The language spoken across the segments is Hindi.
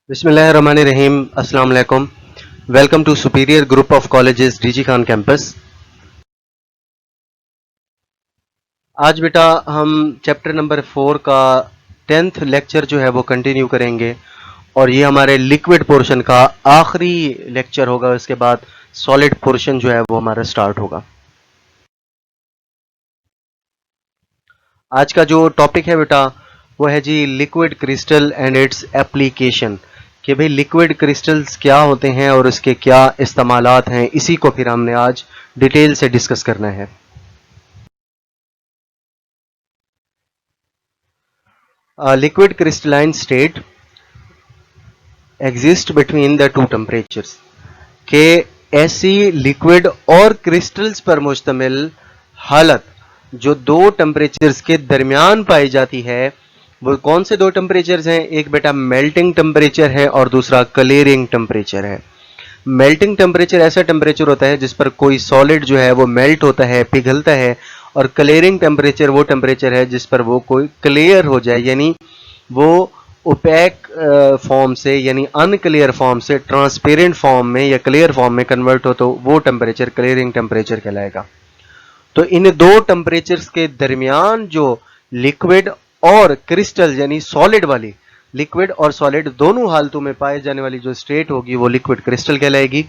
बिस्मिल्लाहिर्रहमानिर्रहीम। अस्सलाम वालेकुम। Welcome to superior group of colleges DG Khan campus. आज बेटा हम चैप्टर नंबर 4 का 10th लेक्चर जो है वो कंटिन्यू करेंगे और ये हमारे लिक्विड पोर्शन का आखिरी लेक्चर होगा। इसके बाद सॉलिड पोर्शन जो है वो हमारा स्टार्ट होगा। आज का जो टॉपिक है बेटा वो है जी liquid crystal and its application, कि भाई लिक्विड क्रिस्टल्स क्या होते हैं और उसके क्या इस्तेमालात हैं। इसी को फिर हमने आज डिटेल से डिस्कस करना है। Liquid crystalline state exist between the two temperatures, के ऐसी लिक्विड और क्रिस्टल्स पर मुश्तमिल हालत जो दो टेम्परेचर्स के दरमियान पाई जाती है, वो कौन से दो टेम्परेचर्स हैं? एक बेटा मेल्टिंग टेम्परेचर है और दूसरा क्लियरिंग टेम्परेचर है। मेल्टिंग टेम्परेचर ऐसा टेम्परेचर होता है जिस पर कोई सॉलिड जो है वो मेल्ट होता है, पिघलता है, और क्लियरिंग टेम्परेचर वो टेम्परेचर है जिस पर वो कोई क्लियर हो जाए, यानी वो ओपेक फॉर्म से यानी अनक्लियर फॉर्म से ट्रांसपेरेंट फॉर्म में या क्लियर फॉर्म में कन्वर्ट हो, तो वो टेम्परेचर क्लियरिंग टेम्परेचर कहलाएगा। तो इन दो टेम्परेचर्स के दरमियान जो लिक्विड और क्रिस्टल यानी सॉलिड वाली, लिक्विड और सॉलिड दोनों हालतों में पाए जाने वाली जो स्टेट होगी वो लिक्विड क्रिस्टल कहलाएगी।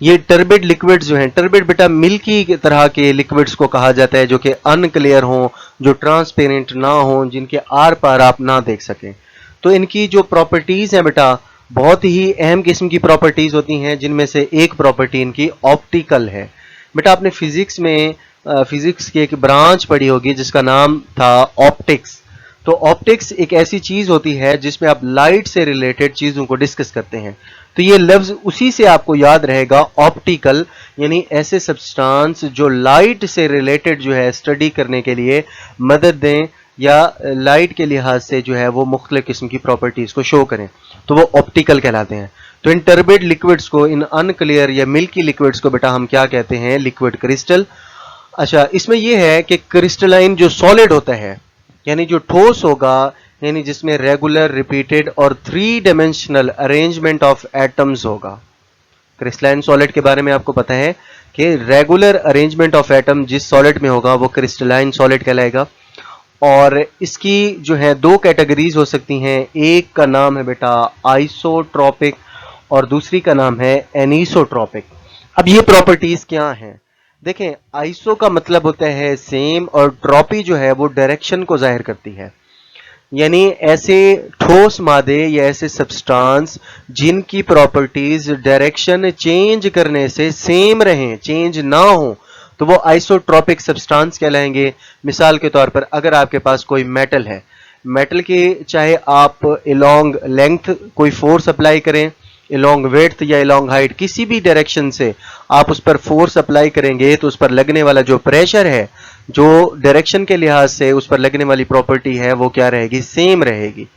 ये टर्बिड लिक्विड्स जो हैं, टर्बिड बेटा मिल्की की तरह के लिक्विड्स को कहा जाता है जो कि अनक्लियर हों, जो ट्रांसपेरेंट ना हों, जिनके आर पार आप ना देख सकें। तो इनकी जो प्रॉपर्टीज हैं बेटा बहुत ही अहम किस्म की प्रॉपर्टीज होती हैं, जिनमें से एक प्रॉपर्टी इनकी ऑप्टिकल है। बेटा आपने फिजिक्स में फिजिक्स की एक ब्रांच पढ़ी होगी जिसका नाम था ऑप्टिक्स। तो ऑप्टिक्स एक ऐसी चीज होती है जिसमें आप लाइट से रिलेटेड चीजों को डिस्कस करते हैं। तो ये लफ्ज उसी से आपको याद रहेगा, ऑप्टिकल, यानी ऐसे सब्सटेंस जो लाइट से रिलेटेड जो है स्टडी करने के लिए मदद दें या लाइट के लिहाज से जो है वो मुख्तलिफ किस्म की प्रॉपर्टीज को शो करें, तो वो ऑप्टिकल कहलाते हैं। तो इन टर्बिड लिक्विड्स को, इन अनक्लियर या मिल्की लिक्विड्स को बेटा हम क्या कहते हैं? Liquid crystal. अच्छा, इसमें यह है कि क्रिस्टलाइन जो सॉलिड होता है यानी जो ठोस होगा, यानी जिसमें रेगुलर, रिपीटेड और 3 डायमेंशनल अरेंजमेंट ऑफ एटम्स होगा। क्रिस्टलाइन सॉलिड के बारे में आपको पता है कि रेगुलर अरेंजमेंट ऑफ एटम जिस सॉलिड में होगा वो क्रिस्टलाइन सॉलिड कहलाएगा। और इसकी जो है दो कैटेगरीज हो सकती हैं, एक का नाम है बेटा आइसोट्रॉपिक और दूसरी का नाम है एनीसोट्रॉपिक। अब ये प्रॉपर्टीज क्या हैं? देखें, आइसो का मतलब होता है सेम और ट्रॉपी जो है वो डायरेक्शन को जाहिर करती है, यानी ऐसे ठोस मादे या ऐसे सब्सटेंस जिनकी प्रॉपर्टीज डायरेक्शन चेंज करने से सेम रहें, चेंज ना हो, तो वो आइसोट्रॉपिक सब्सटेंस कहलाएंगे। मिसाल के तौर पर अगर आपके पास कोई मेटल है, मेटल की चाहे आप अलोंग लेंथ कोई फोर्स अप्लाई करें, अलोंग विड्थ या अलोंग हाइट, किसी भी डायरेक्शन से आप उस पर फोर्स अप्लाई करेंगे तो उस पर लगने वाला जो प्रेशर है, जो डायरेक्शन के लिहाज से उस पर लगने वाली प्रॉपर्टी है, वो क्या रहेगी? सेम रहेगी।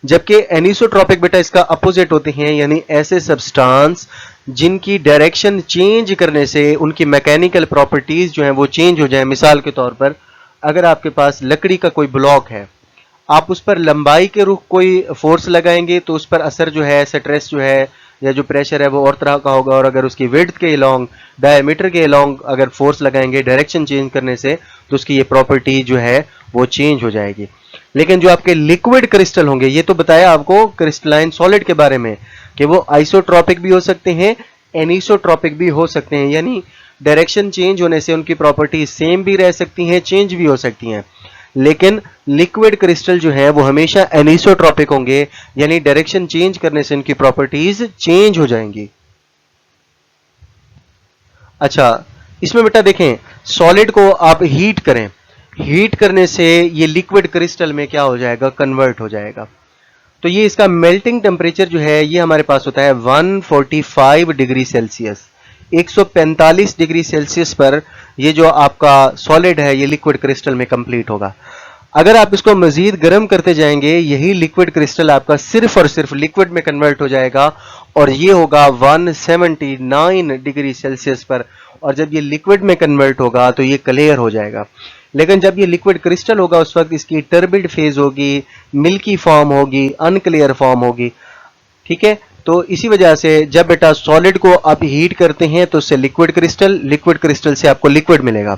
जबकि एनिसोट्रॉपिक बेटा इसका अपोजिट होते हैं, यानी ऐसे सब्सटेंस जिनकी डायरेक्शन चेंज करने से उनकी मैकेनिकल प्रॉपर्टीज जो हैं वो चेंज हो जाए। मिसाल के तौर पर अगर आपके पास लकड़ी का कोई ब्लॉक है, आप उस पर लंबाई के रुख कोई फोर्स लगाएंगे तो उस पर असर जो है, स्ट्रेस जो है या जो प्रेशर है वो और तरह का होगा। और अगर उसकी विड्थ के अलोंग, डायमीटर के अलोंग अगर फोर्स लगाएंगे डायरेक्शन चेंज करने से, तो उसकी ये प्रॉपर्टी जो है वो चेंज हो जाएगी। लेकिन जो आपके लिक्विड क्रिस्टल होंगे, ये तो बताया आपको क्रिस्टलाइन सॉलिड के बारे में कि वो आइसोट्रॉपिक भी हो सकते हैं, एनिसोट्रॉपिक भी हो सकते हैं, यानी डायरेक्शन चेंज होने से उनकी प्रॉपर्टी सेम भी रह सकती हैं, चेंज भी हो सकती हैं। लेकिन लिक्विड क्रिस्टल जो है वो हमेशा एनिसोट्रॉपिक होंगे, यानी डायरेक्शन चेंज करने से इनकी प्रॉपर्टीज चेंज हो जाएंगी। अच्छा, इसमें बेटा देखें, सॉलिड को आप हीट करें, हीट करने से ये लिक्विड क्रिस्टल में क्या हो जाएगा? कन्वर्ट हो जाएगा। तो ये इसका मेल्टिंग टेम्परेचर जो है ये हमारे पास होता है 145 डिग्री सेल्सियस। 145 डिग्री सेल्सियस पर ये जो आपका सॉलिड है ये लिक्विड क्रिस्टल में कंप्लीट होगा। अगर आप इसको मजीद गर्म करते जाएंगे, यही लिक्विड क्रिस्टल आपका सिर्फ और सिर्फ लिक्विड में कन्वर्ट हो जाएगा और ये होगा 179 डिग्री सेल्सियस पर। और जब ये लिक्विड में कन्वर्ट होगा तो ये क्लियर हो जाएगा। लेकिन जब ये लिक्विड क्रिस्टल होगा उस वक्त इसकी टर्बिड फेज होगी, मिल्की फॉर्म होगी, अनक्लियर फॉर्म होगी। ठीक है, तो इसी वजह से जब बेटा सॉलिड को आप हीट करते हैं तो उससे लिक्विड क्रिस्टल से आपको लिक्विड मिलेगा।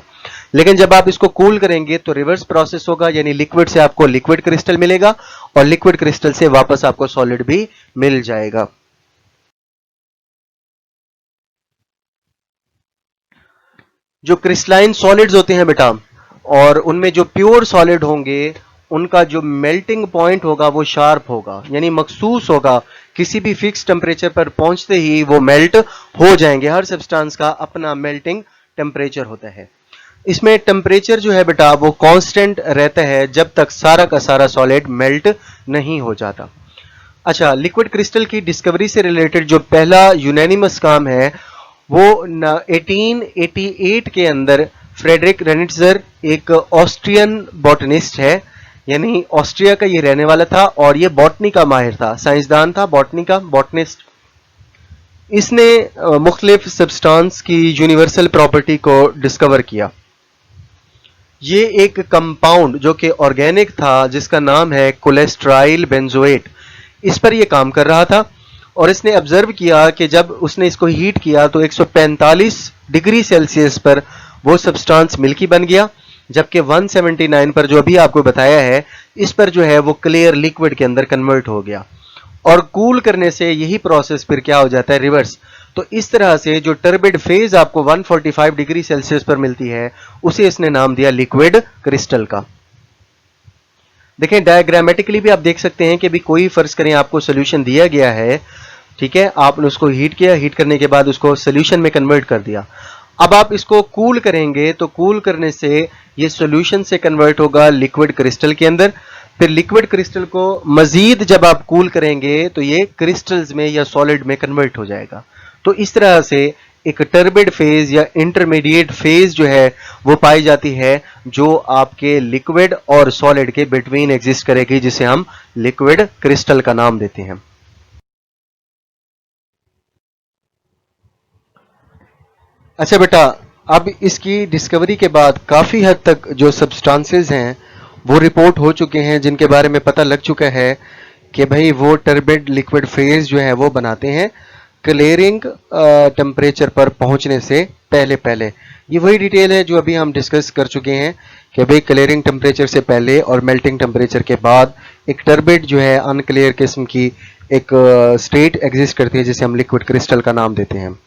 लेकिन जब आप इसको कूल करेंगे तो रिवर्स प्रोसेस होगा, यानी लिक्विड से आपको लिक्विड क्रिस्टल मिलेगा और लिक्विड क्रिस्टल से वापस आपको सॉलिड भी मिल जाएगा। जो क्रिस्टलाइन सॉलिड्स होते हैं बेटा, और उनमें जो प्योर सॉलिड होंगे उनका जो मेल्टिंग पॉइंट होगा वो शार्प होगा, यानी मखसूस होगा। किसी भी फिक्स टेम्परेचर पर पहुंचते ही वो मेल्ट हो जाएंगे। हर सब्सटेंस का अपना मेल्टिंग टेम्परेचर होता है। इसमें टेम्परेचर जो है बेटा वो कांस्टेंट रहता है जब तक सारा का सारा सॉलिड मेल्ट नहीं हो जाता। अच्छा, लिक्विड क्रिस्टल की डिस्कवरी से रिलेटेड जो पहला यूनानिमस काम है वो 1888 के अंदर फ्रेडरिक रेनिट्जर, एक ऑस्ट्रियन बॉटनिस्ट है, यानी ऑस्ट्रिया का ये रहने वाला था और ये बॉटनी का माहिर था, साइंसदान था, बॉटनी का बॉटनिस्ट। इसने मुख्तलिफ सब्सटेंस की यूनिवर्सल प्रॉपर्टी को डिस्कवर किया। ये एक कंपाउंड जो कि ऑर्गेनिक था जिसका नाम है कोलेस्ट्राइल बेंजोएट, इस पर यह काम कर रहा था। और इसने ऑब्जर्व किया कि जब उसने इसको हीट किया तो 145 डिग्री सेल्सियस पर वो सब्सटेंस मिल्की बन गया, जबकि 179 पर जो अभी आपको बताया है इस पर जो है वो क्लियर लिक्विड के अंदर कन्वर्ट हो गया। और कूल करने से यही प्रोसेस फिर क्या हो जाता है, रिवर्स। तो इस तरह से जो टर्बिड फेज आपको 145 डिग्री सेल्सियस पर मिलती है उसे इसने नाम दिया लिक्विड क्रिस्टल का। देखें डायग्रामेटिकली भी आप देख सकते हैं कि भी कोई फर्ज करें आपको सोल्यूशन दिया गया है, ठीक है, आपने उसको हीट किया, हीट करने के बाद उसको सोल्यूशन में कन्वर्ट कर दिया। अब आप इसको कूल करेंगे तो कूल करने से ये सोल्यूशन से कन्वर्ट होगा लिक्विड क्रिस्टल के अंदर। फिर लिक्विड क्रिस्टल को मजीद जब आप कूल करेंगे तो ये क्रिस्टल्स में या सॉलिड में कन्वर्ट हो जाएगा। तो इस तरह से एक टर्बिड फेज या इंटरमीडिएट फेज जो है वो पाई जाती है जो आपके लिक्विड और सॉलिड के बिटवीन एग्जिस्ट करेगी, जिसे हम लिक्विड क्रिस्टल का नाम देते हैं। अच्छा बेटा, अब इसकी डिस्कवरी के बाद काफी हद तक जो सब्सटेंसेस हैं वो रिपोर्ट हो चुके हैं, जिनके बारे में पता लग चुका है कि भाई वो टर्बिड लिक्विड फेज जो है वो बनाते हैं क्लियरिंग टेम्परेचर पर पहुंचने से पहले पहले। ये वही डिटेल है जो अभी हम डिस्कस कर चुके हैं कि भाई क्लियरिंग टेम्परेचर से पहले और मेल्टिंग टेम्परेचर के बाद एक टर्बिड जो है अनक्लियर किस्म की एक स्टेट एग्जिस्ट करती है जिसे हम लिक्विड क्रिस्टल का नाम देते हैं।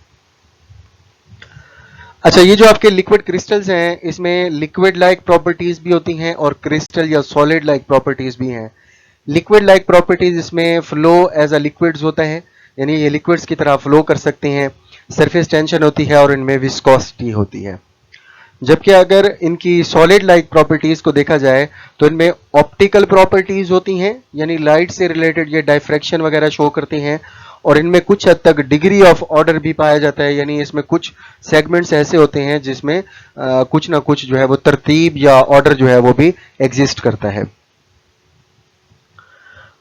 अच्छा, ये जो आपके लिक्विड क्रिस्टल्स हैं इसमें लिक्विड लाइक प्रॉपर्टीज भी होती हैं और क्रिस्टल या सॉलिड लाइक प्रॉपर्टीज भी हैं। लिक्विड लाइक प्रॉपर्टीज इसमें फ्लो एज अ लिक्विड्स होता है, यानी ये लिक्विड्स की तरह फ्लो कर सकते हैं, सरफेस टेंशन होती है और इनमें विस्कोसिटी होती है। जबकि अगर इनकी सॉलिड लाइक प्रॉपर्टीज को देखा जाए तो इनमें ऑप्टिकल प्रॉपर्टीज होती हैं, यानी लाइट से रिलेटेड ये डायफ्रैक्शन वगैरह शो करती हैं, और इनमें कुछ हद तक डिग्री ऑफ ऑर्डर भी पाया जाता है, यानी इसमें कुछ सेगमेंट्स ऐसे होते हैं जिसमें कुछ ना कुछ जो है वो तरतीब या ऑर्डर जो है वो भी एग्जिस्ट करता है।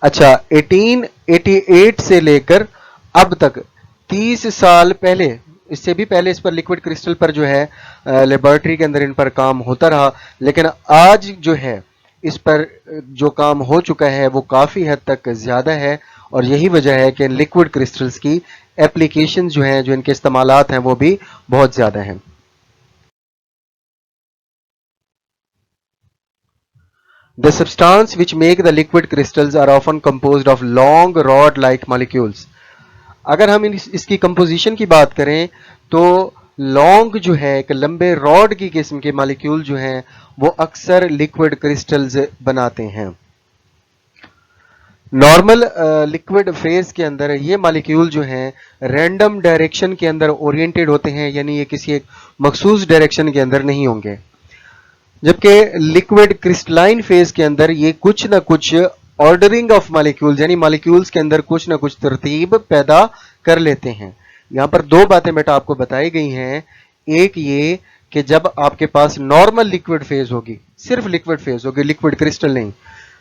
अच्छा, 1888 से लेकर अब तक 30 साल पहले, इससे भी पहले इस पर लिक्विड क्रिस्टल पर जो है लेबोरेटरी के अंदर इन पर काम होता रहा, लेकिन आज जो है इस पर जो काम हो चुका है वो काफ़ी हद तक ज़्यादा है। और यही वजह है कि लिक्विड क्रिस्टल्स की एप्लीकेशन जो हैं, जो इनके इस्तेमालात हैं, वो भी बहुत ज़्यादा हैं। The substance which make the liquid crystals are often composed of long rod-like molecules. अगर हम इसकी कंपोजिशन की बात करें तो लॉन्ग जो है, एक लंबे रॉड की किस्म के मॉलिक्यूल जो हैं वो अक्सर लिक्विड क्रिस्टल्स बनाते हैं। नॉर्मल लिक्विड फेज के अंदर ये मॉलिक्यूल जो हैं रैंडम डायरेक्शन के अंदर ओरिएंटेड होते हैं, यानी ये किसी एक मखसूस डायरेक्शन के अंदर नहीं होंगे। जबकि लिक्विड क्रिस्टलाइन फेज के अंदर ये कुछ ना कुछ ऑर्डरिंग ऑफ मॉलिक्यूल्स, यानी मॉलिक्यूल्स के अंदर कुछ ना कुछ तरतीब पैदा कर लेते हैं। यहाँ पर दो बातें बेटा आपको बताई गई हैं। एक ये कि जब आपके पास नॉर्मल लिक्विड फेज होगी, सिर्फ लिक्विड फेज होगी, लिक्विड क्रिस्टल नहीं,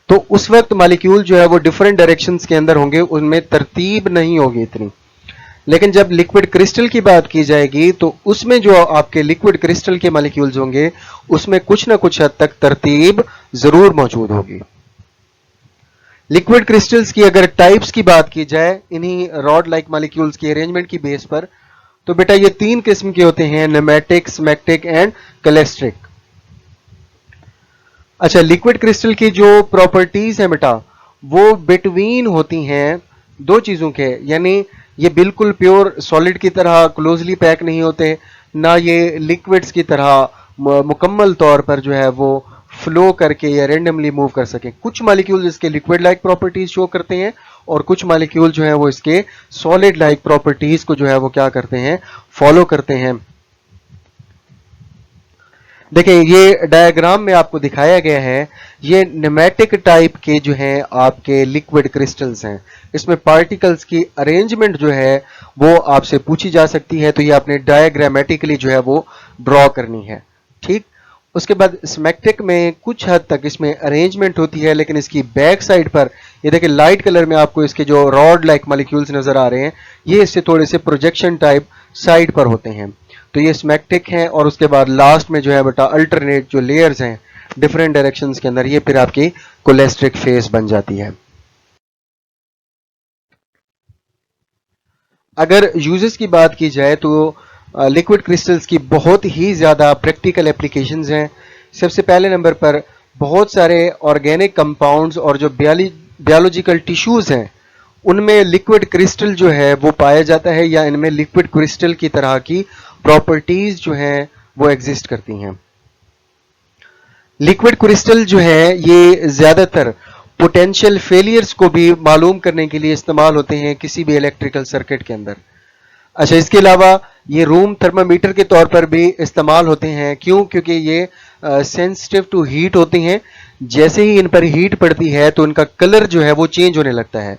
तो उस वक्त मॉलिक्यूल जो है वो डिफरेंट डायरेक्शंस के अंदर होंगे, उनमें तरतीब नहीं होगी इतनी। लेकिन जब लिक्विड क्रिस्टल की बात की जाएगी तो उसमें जो आपके लिक्विड क्रिस्टल के मॉलिक्यूल्स होंगे उसमें कुछ ना कुछ हद तक तरतीब जरूर मौजूद होगी। लिक्विड क्रिस्टल्स की अगर टाइप्स की बात की जाए इन्हीं रॉड लाइक मॉलिक्यूल्स की अरेंजमेंट की बेस पर, तो बेटा ये 3 किस्म के होते हैं, नेमेटिक, स्मेक्टिक एंड कलेस्ट्रिक। अच्छा, लिक्विड क्रिस्टल की जो प्रॉपर्टीज हैं बेटा वो बिटवीन होती हैं दो चीजों के, यानी ये बिल्कुल प्योर सॉलिड की तरह क्लोजली पैक नहीं होते, ना ये लिक्विड्स की तरह मुकम्मल तौर पर जो है वो फ्लो करके या रेंडमली मूव कर सके। कुछ मॉलिक्यूल इसके लिक्विड लाइक प्रॉपर्टीज शो करते हैं और कुछ मॉलिक्यूल जो है वो इसके सॉलिड लाइक प्रॉपर्टीज को जो है वो क्या करते हैं, फॉलो करते हैं। देखिए ये डायग्राम में आपको दिखाया गया है, ये नेमेटिक टाइप के जो हैं आपके लिक्विड क्रिस्टल्स हैं। इसमें पार्टिकल्स की अरेंजमेंट जो है वो आपसे पूछी जा सकती है, तो ये आपने डायग्रामेटिकली जो है वो ड्रॉ करनी है, ठीक। उसके बाद स्मेक्टिक में कुछ हद तक इसमें अरेंजमेंट होती है, लेकिन इसकी बैक साइड पर ये देखिए लाइट कलर में आपको इसके जो रॉड लाइक मॉलिक्यूल्स नजर आ रहे हैं, ये इससे थोड़े से प्रोजेक्शन टाइप साइड पर होते हैं, तो ये स्मेक्टिक हैं। और उसके बाद लास्ट में जो है बेटा अल्टरनेट जो लेयर्स हैं डिफरेंट डायरेक्शंस के अंदर, ये फिर आपकी कोलेस्ट्रिक फेज बन जाती है। अगर यूजेस की बात की जाए तो लिक्विड क्रिस्टल्स की बहुत ही ज़्यादा प्रैक्टिकल एप्लीकेशंस हैं। सबसे पहले नंबर पर बहुत सारे ऑर्गेनिक कंपाउंड्स और जो बायोलॉजिकल टिश्यूज़ हैं उनमें लिक्विड क्रिस्टल जो है वो पाया जाता है, या इनमें लिक्विड क्रिस्टल की तरह की प्रॉपर्टीज जो हैं वो एग्जिस्ट करती हैं। लिक्विड क्रिस्टल जो है ये ज़्यादातर पोटेंशियल फेलियर्स को भी मालूम करने के लिए इस्तेमाल होते हैं किसी भी इलेक्ट्रिकल सर्किट के अंदर। अच्छा, इसके अलावा ये रूम थर्मामीटर के तौर पर भी इस्तेमाल होते हैं। क्यों? क्योंकि ये सेंसिटिव टू हीट होते हैं, जैसे ही इन पर हीट पड़ती है तो इनका कलर जो है वो चेंज होने लगता है।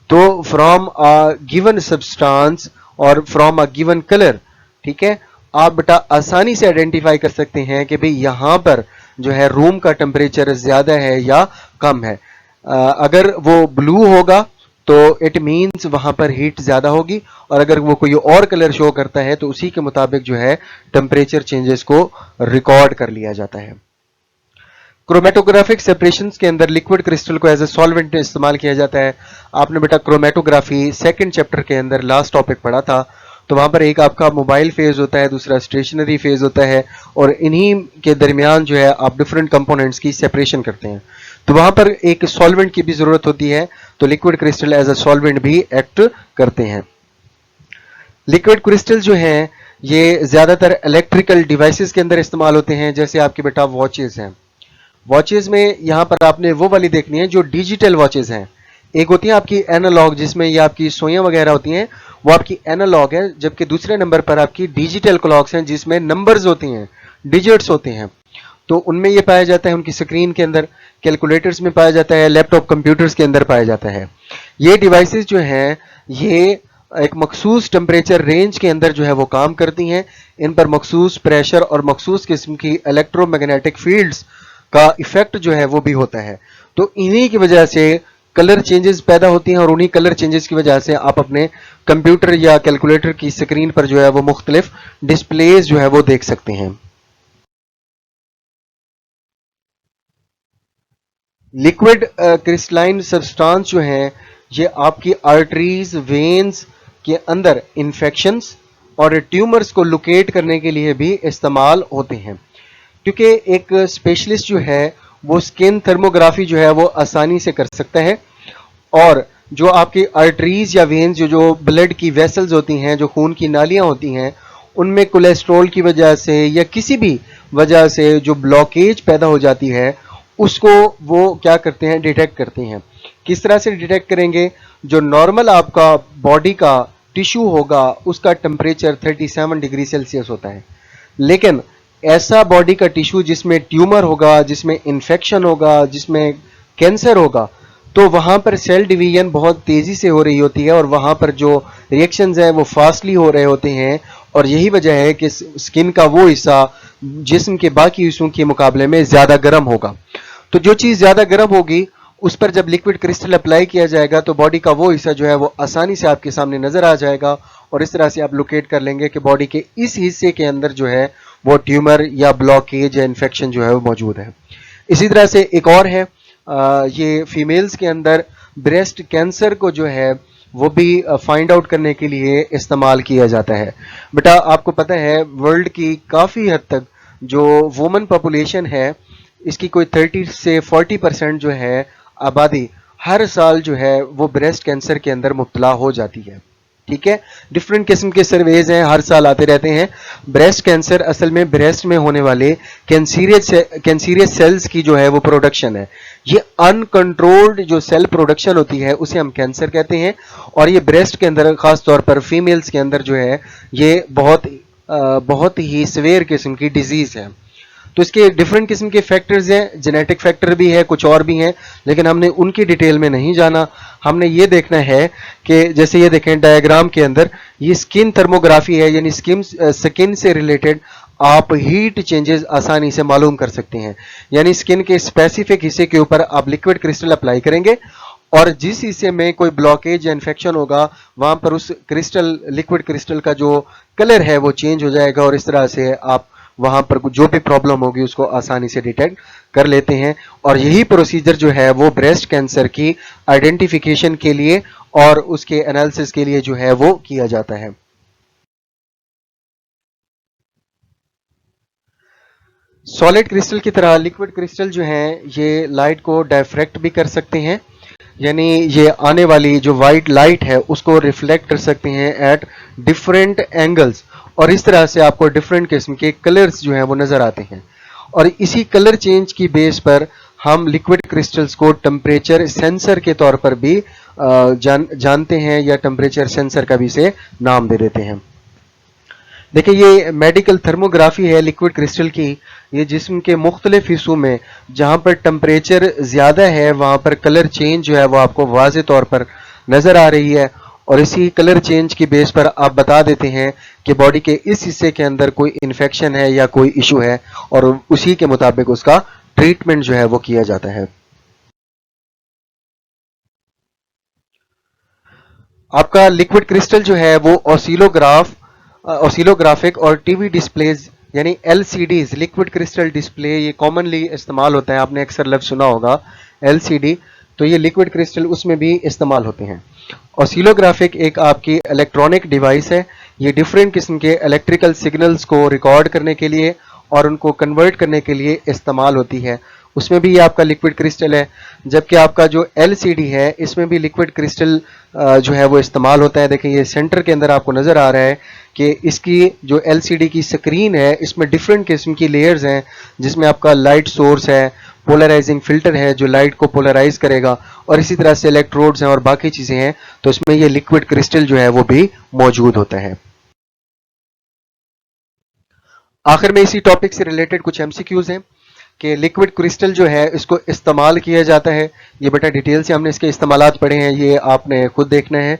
तो फ्रॉम अ गिवन सब्सटेंस और फ्रॉम अ गिवन कलर, ठीक है, आप बेटा आसानी से आइडेंटिफाई कर सकते हैं कि भाई यहाँ पर जो है रूम का टेम्परेचर ज्यादा है या कम है। अगर वो ब्लू होगा तो इट मीन्स वहां पर हीट ज्यादा होगी, और अगर वो कोई और कलर शो करता है तो उसी के मुताबिक जो है टेम्परेचर चेंजेस को रिकॉर्ड कर लिया जाता है। क्रोमेटोग्राफिक सेपरेशंस के अंदर लिक्विड क्रिस्टल को एज ए सॉल्वेंट इस्तेमाल किया जाता है। आपने बेटा क्रोमेटोग्राफी सेकंड चैप्टर के अंदर लास्ट टॉपिक पढ़ा था, तो वहां पर एक आपका मोबाइल फेज होता है, दूसरा स्टेशनरी फेज होता है, और इन्हीं के दरमियान जो है आप डिफरेंट कंपोनेंट्स की सेपरेशन करते हैं। तो वहां पर एक सॉल्वेंट की भी जरूरत होती है, तो liquid crystal as a solvent भी एक्ट करते हैं। लिक्विड क्रिस्टल जो हैं ये ज्यादातर इलेक्ट्रिकल डिवाइसेस के अंदर इस्तेमाल होते हैं, जैसे आपके बेटा वॉचेस हैं। वॉचेस में यहां पर आपने वो वाली देखनी है जो डिजिटल वॉचेस हैं। एक होती है आपकी एनालॉग, जिसमें ये आपकी सुइयां वगैरह होती हैं, वो आपकी एनालॉग है, जबकि दूसरे नंबर पर आपकी डिजिटल क्लॉक्स हैं जिसमें नंबर्स होती हैं, डिजिट्स होते हैं। तो उनमें ये पाया जाता है उनकी स्क्रीन के अंदर, कैलकुलेटर्स में पाया जाता है, लैपटॉप कंप्यूटर्स के अंदर पाया जाता है। ये डिवाइसेस जो हैं ये एक मखसूस टेम्परेचर रेंज के अंदर जो है वो काम करती हैं। इन पर मखसूस प्रेशर और मखसूस किस्म की इलेक्ट्रोमैग्नेटिक फील्ड्स का इफेक्ट जो है वो भी होता है। तो इन्हीं की वजह से कलर चेंजेस पैदा होती हैं, और उन्हीं कलर चेंजेस की वजह से आप अपने कंप्यूटर या कैलकुलेटर की स्क्रीन पर जो है वो मुख्तलिफ डिस्प्लेज जो है वो देख सकते हैं। लिक्विड क्रिस्टलाइन सब्सटेंस जो हैं ये आपकी आर्टरीज, वेन्स के अंदर इंफेक्शंस और ट्यूमर्स को लोकेट करने के लिए भी इस्तेमाल होते हैं, क्योंकि एक स्पेशलिस्ट जो है वो स्किन थर्मोग्राफी जो है वो आसानी से कर सकता है, और जो आपकी आर्टरीज या वेन्स जो ब्लड की वेसल्स होती हैं, जो खून की नालियां होती हैं, उनमें कोलेस्ट्रॉल की वजह से या किसी भी वजह से जो ब्लॉकेज पैदा हो जाती है उसको वो क्या करते हैं, डिटेक्ट करते हैं। किस तरह से डिटेक्ट करेंगे? जो नॉर्मल आपका बॉडी का टिश्यू होगा उसका टेम्परेचर 37 डिग्री सेल्सियस होता है, लेकिन ऐसा बॉडी का टिश्यू जिसमें ट्यूमर होगा, जिसमें इन्फेक्शन होगा, जिसमें कैंसर होगा, तो वहां पर सेल डिवीजन बहुत तेजी से हो रही होती है, और वहां पर जो रिएक्शंस हैं वो फास्टली हो रहे होते हैं, और यही वजह है कि स्किन का वो हिस्सा जिस्म के बाकी हिस्सों के मुकाबले में ज्यादा गर्म होगा। तो जो चीज ज्यादा गर्म होगी उस पर जब लिक्विड क्रिस्टल अप्लाई किया जाएगा तो बॉडी का वो हिस्सा जो है वो आसानी से आपके सामने नजर आ जाएगा और इस तरह से आप लोकेट कर लेंगे कि बॉडी के इस हिस्से के अंदर जो है वो ट्यूमर या ब्लॉकेज या इन्फेक्शन जो है वो मौजूद है। इसी तरह से एक और है, ये फीमेल्स के अंदर ब्रेस्ट कैंसर को जो है वो भी फाइंड आउट करने के लिए इस्तेमाल किया जाता है। बेटा आपको पता है वर्ल्ड की काफ़ी हद तक जो वुमेन पॉपुलेशन है इसकी कोई 30 से 40% जो है आबादी हर साल जो है वो ब्रेस्ट कैंसर के अंदर मुब्तला हो जाती है। ठीक है, डिफरेंट किस्म के सर्वेज हैं, हर साल आते रहते हैं। ब्रेस्ट कैंसर असल में ब्रेस्ट में होने वाले कैंसीरियस सेल्स की जो है वो प्रोडक्शन है। ये अनकंट्रोल्ड जो सेल प्रोडक्शन होती है उसे हम कैंसर कहते हैं और ये ब्रेस्ट के अंदर खास तौर पर फीमेल्स के अंदर जो है ये बहुत ही सिवियर किस्म की डिजीज है। तो इसके डिफरेंट किस्म के फैक्टर्स हैं, जेनेटिक फैक्टर भी है, कुछ और भी हैं, लेकिन हमने उनकी डिटेल में नहीं जाना। हमने ये देखना है कि जैसे ये देखें डायग्राम के अंदर ये स्किन थर्मोग्राफी है, यानी स्किन से रिलेटेड आप हीट चेंजेस आसानी से मालूम कर सकते हैं। यानी स्किन के स्पेसिफिक हिस्से के ऊपर आप लिक्विड क्रिस्टल अप्लाई करेंगे और जिस हिस्से में कोई ब्लॉकेज या इन्फेक्शन होगा वहां पर उस लिक्विड क्रिस्टल का जो कलर है वो चेंज हो जाएगा और इस तरह से आप वहां पर जो भी प्रॉब्लम होगी उसको आसानी से डिटेक्ट कर लेते हैं। और यही प्रोसीजर जो है वो ब्रेस्ट कैंसर की आइडेंटिफिकेशन के लिए और उसके एनालिसिस के लिए जो है वो किया जाता है। सॉलिड क्रिस्टल की तरह लिक्विड क्रिस्टल जो है ये लाइट को डायफ्रैक्ट भी कर सकते हैं, यानी ये आने वाली जो वाइट लाइट है उसको रिफ्लेक्ट कर सकते हैं एट डिफरेंट एंगल्स और इस तरह से आपको डिफरेंट किस्म के कलर्स जो हैं वो नजर आते हैं। और इसी कलर चेंज की बेस पर हम लिक्विड क्रिस्टल्स को टेम्परेचर सेंसर के तौर पर भी जानते हैं या टेम्परेचर सेंसर का भी से नाम दे देते हैं। देखिए ये मेडिकल थर्मोग्राफी है लिक्विड क्रिस्टल की, ये जिस्म के मुख्तलिफ हिस्सों में जहां पर टेम्परेचर ज्यादा है वहां पर कलर चेंज जो है वो आपको वाज़े तौर पर नजर आ रही है और इसी कलर चेंज की बेस पर आप बता देते हैं कि बॉडी के इस हिस्से के अंदर कोई इन्फेक्शन है या कोई इशू है और उसी के मुताबिक उसका ट्रीटमेंट जो है वो किया जाता है। आपका लिक्विड क्रिस्टल जो है वो ऑसिलोग्राफिक और टीवी डिस्प्लेज यानी LCDs लिक्विड क्रिस्टल डिस्प्ले ये कॉमनली इस्तेमाल होता है, आपने अक्सर लफ्ज़ सुना होगा LCD, तो ये लिक्विड क्रिस्टल उसमें भी इस्तेमाल होते हैं। ऑसिलोग्राफिक एक आपकी इलेक्ट्रॉनिक डिवाइस है, ये डिफरेंट किस्म के इलेक्ट्रिकल सिग्नल्स को रिकॉर्ड करने के लिए और उनको कन्वर्ट करने के लिए इस्तेमाल होती है, उसमें भी ये आपका लिक्विड क्रिस्टल है। जबकि आपका जो LCD है इसमें भी लिक्विड क्रिस्टल जो है वो इस्तेमाल होता है। देखिए ये सेंटर के अंदर आपको नजर आ रहा है कि इसकी जो LCD की स्क्रीन है इसमें डिफरेंट किस्म की लेयर्स हैं, जिसमें आपका लाइट सोर्स है, पोलराइजिंग फिल्टर है जो लाइट को पोलराइज करेगा और इसी तरह से इलेक्ट्रोड्स हैं और बाकी चीजें हैं, तो इसमें ये लिक्विड क्रिस्टल जो है वो भी मौजूद होता है। आखिर में इसी टॉपिक से रिलेटेड कुछ MCQs हैं कि लिक्विड क्रिस्टल जो है इसको इस्तेमाल किया जाता है, ये बेटा डिटेल से हमने इसके इस्तेमालात पढ़े हैं, ये आपने खुद देखना है।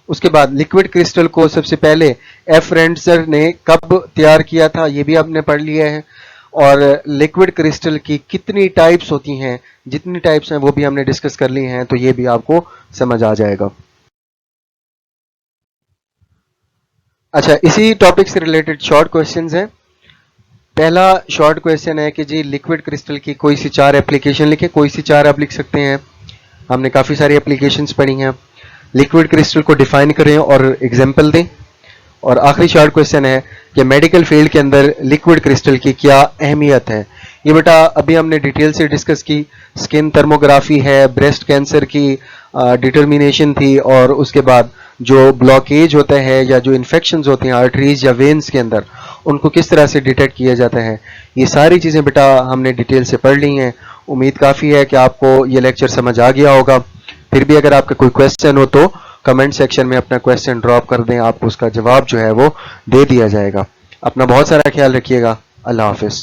उसके बाद लिक्विड क्रिस्टल को सबसे पहले एफ रेंडसर ने कब तैयार किया था ये भी आपने पढ़ लिया है और लिक्विड क्रिस्टल की कितनी टाइप्स होती हैं, जितनी टाइप्स हैं वो भी हमने डिस्कस कर ली हैं, तो ये भी आपको समझ आ जाएगा। अच्छा, इसी टॉपिक से रिलेटेड शॉर्ट क्वेश्चंस हैं। पहला शॉर्ट क्वेश्चन है कि जी लिक्विड क्रिस्टल की कोई सी 4 एप्लीकेशन लिखें, कोई सी 4 आप लिख सकते हैं, हमने काफ़ी सारी एप्लीकेशंस पढ़ी हैं। लिक्विड क्रिस्टल को डिफाइन करें और एग्जाम्पल दें। और आखिरी शॉर्ट क्वेश्चन है कि मेडिकल फील्ड के अंदर लिक्विड क्रिस्टल की क्या अहमियत है। ये बेटा अभी हमने डिटेल से डिस्कस की, स्किन थर्मोग्राफी है, ब्रेस्ट कैंसर की डिटर्मिनेशन थी और उसके बाद जो ब्लॉकेज होता है या जो इन्फेक्शंस होते हैं आर्टरीज या वेन्स के अंदर उनको किस तरह से डिटेक्ट किया जाता है, ये सारी चीज़ें बेटा हमने डिटेल से पढ़ ली हैं। उम्मीद काफ़ी है कि आपको ये लेक्चर समझ आ गया होगा। फिर भी अगर आपका कोई क्वेश्चन हो तो कमेंट सेक्शन में अपना क्वेश्चन ड्रॉप कर दें, आपको उसका जवाब जो है वो दे दिया जाएगा। अपना बहुत सारा ख्याल रखिएगा। अल्लाह हाफिज़।